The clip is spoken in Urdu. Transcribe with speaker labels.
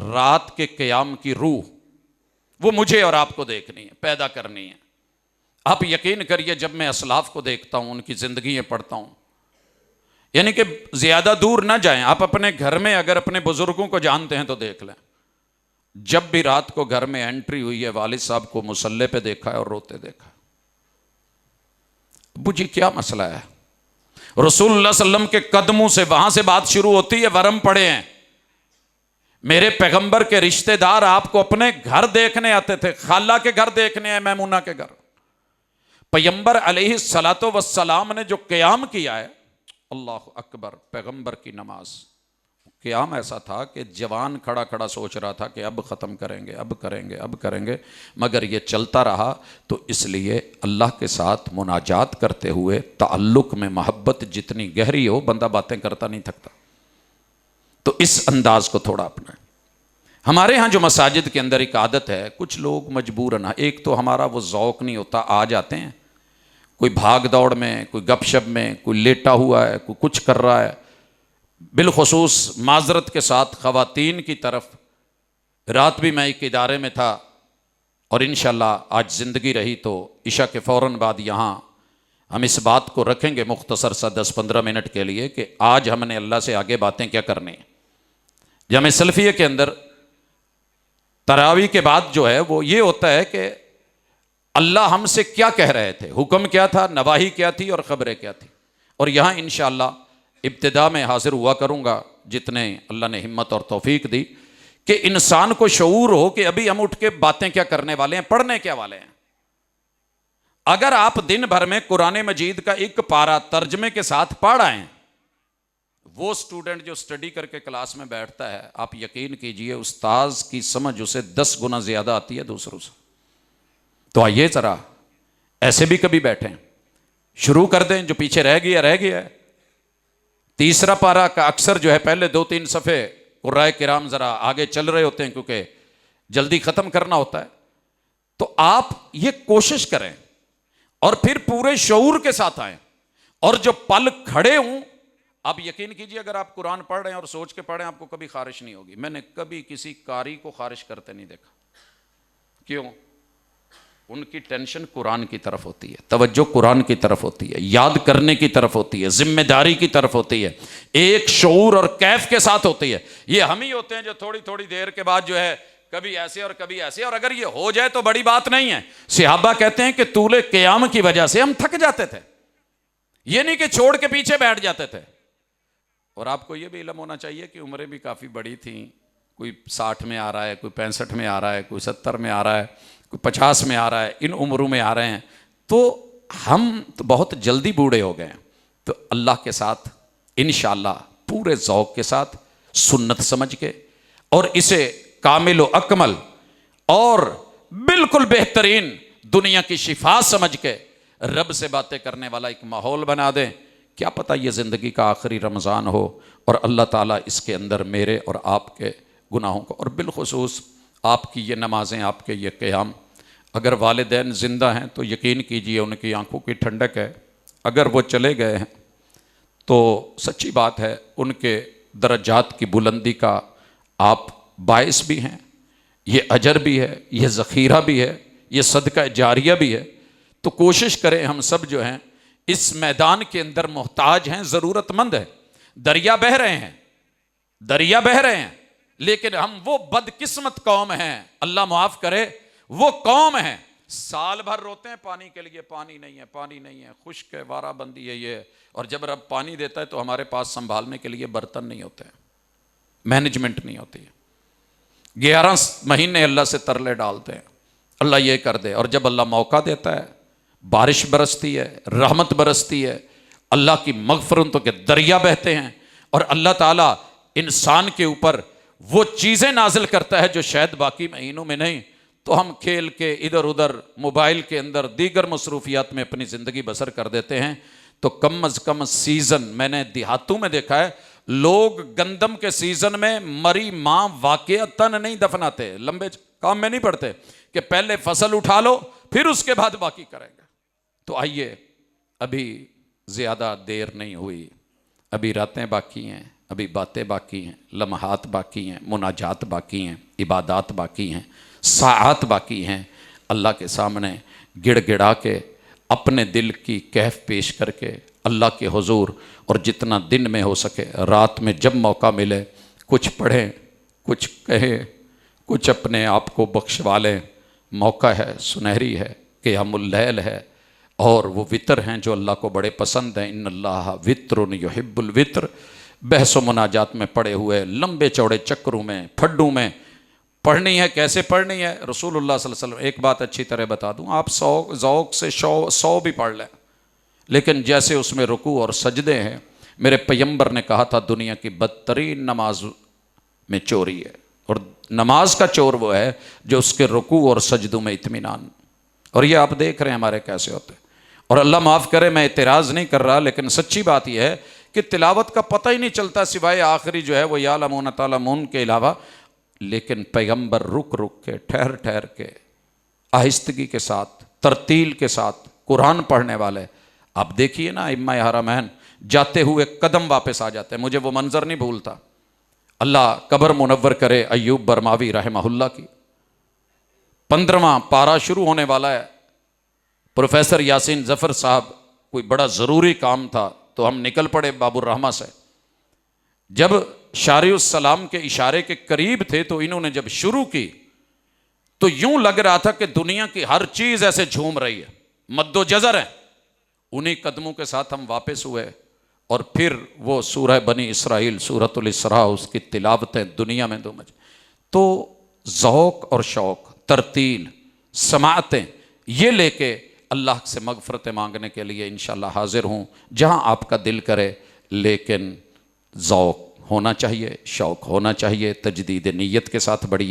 Speaker 1: رات کے قیام کی روح وہ مجھے اور آپ کو دیکھنی ہے، پیدا کرنی ہے۔ آپ یقین کریے جب میں اسلاف کو دیکھتا ہوں، ان کی زندگیاں پڑھتا ہوں، یعنی کہ زیادہ دور نہ جائیں، آپ اپنے گھر میں اگر اپنے بزرگوں کو جانتے ہیں تو دیکھ لیں، جب بھی رات کو گھر میں انٹری ہوئی ہے والد صاحب کو مصلی پہ دیکھا ہے اور روتے دیکھا ہے۔ ابو جی کیا مسئلہ ہے؟ رسول اللہ صلی اللہ علیہ وسلم کے قدموں سے وہاں سے بات شروع ہوتی ہے، ورم پڑے ہیں، میرے پیغمبر کے رشتہ دار آپ کو اپنے گھر دیکھنے آتے تھے، خالہ کے گھر دیکھنے ہیں، میمونہ کے گھر۔ پیغمبر علیہ الصلوۃ والسلام نے جو قیام کیا ہے، اللہ اکبر، پیغمبر کی نماز، قیام ایسا تھا کہ جوان کھڑا کھڑا سوچ رہا تھا کہ اب ختم کریں گے، اب کریں گے، اب کریں گے، مگر یہ چلتا رہا۔ تو اس لیے اللہ کے ساتھ مناجات کرتے ہوئے تعلق میں محبت جتنی گہری ہو، بندہ باتیں کرتا نہیں تھکتا۔ تو اس انداز کو تھوڑا اپنائیں۔ ہمارے ہاں جو مساجد کے اندر ایک عادت ہے، کچھ لوگ مجبوراً، ایک تو ہمارا وہ ذوق نہیں ہوتا، آ جاتے ہیں، کوئی بھاگ دوڑ میں، کوئی گپ شپ میں، کوئی لیٹا ہوا ہے، کوئی کچھ کر رہا ہے، بالخصوص معذرت کے ساتھ خواتین کی طرف۔ رات بھی میں ایک ادارے میں تھا، اور انشاءاللہ آج زندگی رہی تو عشاء کے فوراً بعد یہاں ہم اس بات کو رکھیں گے مختصر سا 10-15 منٹ کے لیے کہ آج ہم نے اللہ سے آگے باتیں کیا کرنی ہیں۔ جامع سلفیہ کے اندر تراویح کے بعد جو ہے وہ یہ ہوتا ہے کہ اللہ ہم سے کیا کہہ رہے تھے، حکم کیا تھا، نواہی کیا تھی، اور خبریں کیا تھی۔ اور یہاں انشاءاللہ ابتدا میں حاضر ہوا کروں گا جتنے اللہ نے ہمت اور توفیق دی، کہ انسان کو شعور ہو کہ ابھی ہم اٹھ کے باتیں کیا کرنے والے ہیں، پڑھنے کیا والے ہیں۔ اگر آپ دن بھر میں قرآن مجید کا ایک پارہ ترجمے کے ساتھ پڑھ آئیں، وہ سٹوڈنٹ جو سٹڈی کر کے کلاس میں بیٹھتا ہے، آپ یقین کیجئے استاذ کی سمجھ اسے 10 گنا زیادہ آتی ہے دوسروں سے۔ تو آئیے ذرا ایسے بھی کبھی بیٹھیں، شروع کر دیں، جو پیچھے رہ گیا رہ گیا ہے۔ تیسرا پارہ کا اکثر جو ہے پہلے 2-3 صفحے قرائے کرام ذرا آگے چل رہے ہوتے ہیں کیونکہ جلدی ختم کرنا ہوتا ہے۔ تو آپ یہ کوشش کریں اور پھر پورے شعور کے ساتھ آئیں، اور جو پل کھڑے ہوں، آپ یقین کیجئے اگر آپ قرآن پڑھ رہے ہیں اور سوچ کے پڑھ رہے ہیں، آپ کو کبھی خارش نہیں ہوگی۔ میں نے کبھی کسی قاری کو خارش کرتے نہیں دیکھا۔ کیوں؟ ان کی ٹینشن قرآن کی طرف ہوتی ہے، توجہ قرآن کی طرف ہوتی ہے، یاد کرنے کی طرف ہوتی ہے، ذمہ داری کی طرف ہوتی ہے، ایک شعور اور کیف کے ساتھ ہوتی ہے۔ یہ ہم ہی ہوتے ہیں جو تھوڑی تھوڑی دیر کے بعد جو ہے کبھی ایسے اور کبھی ایسے، اور اگر یہ ہو جائے تو بڑی بات نہیں ہے۔ صحابہ کہتے ہیں کہ طول قیام کی وجہ سے ہم تھک جاتے تھے، یہ نہیں کہ چھوڑ کے پیچھے بیٹھ جاتے تھے۔ اور آپ کو یہ بھی علم ہونا چاہیے کہ عمریں بھی کافی بڑی تھیں، کوئی 60 میں آ رہا ہے، کوئی 65 میں آ رہا ہے، کوئی 70 میں آ رہا ہے، کوئی 50 میں آ رہا ہے، ان عمروں میں آ رہے ہیں۔ تو ہم تو بہت جلدی بوڑھے ہو گئے ہیں۔ تو اللہ کے ساتھ انشاءاللہ پورے ذوق کے ساتھ سنت سمجھ کے، اور اسے کامل و اکمل اور بالکل بہترین دنیا کی شفا سمجھ کے رب سے باتیں کرنے والا ایک ماحول بنا دیں۔ کیا پتہ یہ زندگی کا آخری رمضان ہو اور اللہ تعالیٰ اس کے اندر میرے اور آپ کے گناہوں کو، اور بالخصوص آپ کی یہ نمازیں، آپ کے یہ قیام، اگر والدین زندہ ہیں تو یقین کیجئے ان کی آنکھوں کی ٹھنڈک ہے، اگر وہ چلے گئے ہیں تو سچی بات ہے ان کے درجات کی بلندی کا آپ باعث بھی ہیں، یہ اجر بھی ہے، یہ ذخیرہ بھی ہے، یہ صدقہ جاریہ بھی ہے۔ تو کوشش کریں ہم سب جو ہیں اس میدان کے اندر محتاج ہیں، ضرورت مند ہیں، دریا بہہ رہے ہیں، دریا بہہ رہے ہیں، لیکن ہم وہ بدقسمت قوم ہیں، اللہ معاف کرے، وہ قوم ہیں سال بھر روتے ہیں پانی کے لیے، پانی نہیں ہے، پانی نہیں ہے، خشک ہے، وارہ بندی ہے، یہ ہے، اور جب رب پانی دیتا ہے تو ہمارے پاس سنبھالنے کے لیے برتن نہیں ہوتے ہیں، مینجمنٹ نہیں ہوتی ہے۔ 11 مہینے اللہ سے ترلے ڈالتے ہیں اللہ یہ کر دے، اور جب اللہ موقع دیتا ہے بارش برستی ہے، رحمت برستی ہے، اللہ کی مغفرتوں کے دریا بہتے ہیں، اور اللہ تعالیٰ انسان کے اوپر وہ چیزیں نازل کرتا ہے جو شاید باقی مہینوں میں نہیں۔ تو ہم کھیل کے ادھر ادھر موبائل کے اندر دیگر مصروفیات میں اپنی زندگی بسر کر دیتے ہیں۔ تو کم از کم سیزن، میں نے دیہاتوں میں دیکھا ہے لوگ گندم کے سیزن میں مری ماں واقعتاً نہیں دفناتے، لمبے کام میں نہیں پڑتے کہ پہلے فصل اٹھا لو پھر اس کے بعد باقی کریں گے۔ تو آئیے، ابھی زیادہ دیر نہیں ہوئی، ابھی راتیں باقی ہیں، ابھی باتیں باقی ہیں، لمحات باقی ہیں، مناجات باقی ہیں، عبادات باقی ہیں، ساعات باقی ہیں۔ اللہ کے سامنے گڑ گڑا کے اپنے دل کی کیف پیش کر کے اللہ کے حضور، اور جتنا دن میں ہو سکے رات میں جب موقع ملے کچھ پڑھیں، کچھ کہیں، کچھ اپنے آپ کو بخشوا لیں۔ موقع ہے، سنہری ہے، قیام اللیل ہے، اور وہ وطر ہیں جو اللہ کو بڑے پسند ہیں۔ ان اللہ وطر یحب الوطر، بحث و مناجات میں پڑے ہوئے لمبے چوڑے چکروں میں پھڈوں میں پڑھنی ہے۔ کیسے پڑھنی ہے؟ رسول اللہ صلی اللہ علیہ وسلم، ایک بات اچھی طرح بتا دوں، آپ ذوق سے 100 بھی پڑھ لیں، لیکن جیسے اس میں رکوع اور سجدے ہیں، میرے پیغمبر نے کہا تھا دنیا کی بدترین نماز میں چوری ہے، اور نماز کا چور وہ ہے جو اس کے رکوع اور سجدوں میں اطمینان۔ اور یہ آپ دیکھ رہے ہیں ہمارے کیسے ہوتے ہیں۔ اور اللہ معاف کرے، میں اعتراض نہیں کر رہا، لیکن سچی بات یہ ہے کہ تلاوت کا پتہ ہی نہیں چلتا سوائے آخری جو ہے وہ یعلمون تعلمون کے علاوہ، لیکن پیغمبر رک رک کے، ٹھہر ٹھہر کے، آہستگی کے ساتھ، ترتیل کے ساتھ قرآن پڑھنے والے۔ آپ دیکھیے نا ائمہ حرمین جاتے ہوئے قدم واپس آ جاتے ہیں، مجھے وہ منظر نہیں بھولتا۔ اللہ قبر منور کرے ایوب برماوی رحمہ اللہ کی، 15واں پارہ شروع ہونے والا ہے۔ پروفیسر یاسین ظفر صاحب، کوئی بڑا ضروری کام تھا تو ہم نکل پڑے باب الرحمہ سے۔ جب شارع السلام کے اشارے کے قریب تھے تو انہوں نے جب شروع کی تو یوں لگ رہا تھا کہ دنیا کی ہر چیز ایسے جھوم رہی ہے، مد و جزر ہے۔ انہی قدموں کے ساتھ ہم واپس ہوئے، اور پھر وہ سورہ بنی اسرائیل، سورۃ الاسراء، اس کی تلاوتیں دنیا میں دومج۔ تو ذوق اور شوق، ترتیل، سماعتیں، یہ لے کے اللہ سے مغفرت مانگنے کے لیے انشاءاللہ حاضر ہوں جہاں آپ کا دل کرے، لیکن ذوق ہونا چاہیے، شوق ہونا چاہیے، تجدید نیت کے ساتھ بڑی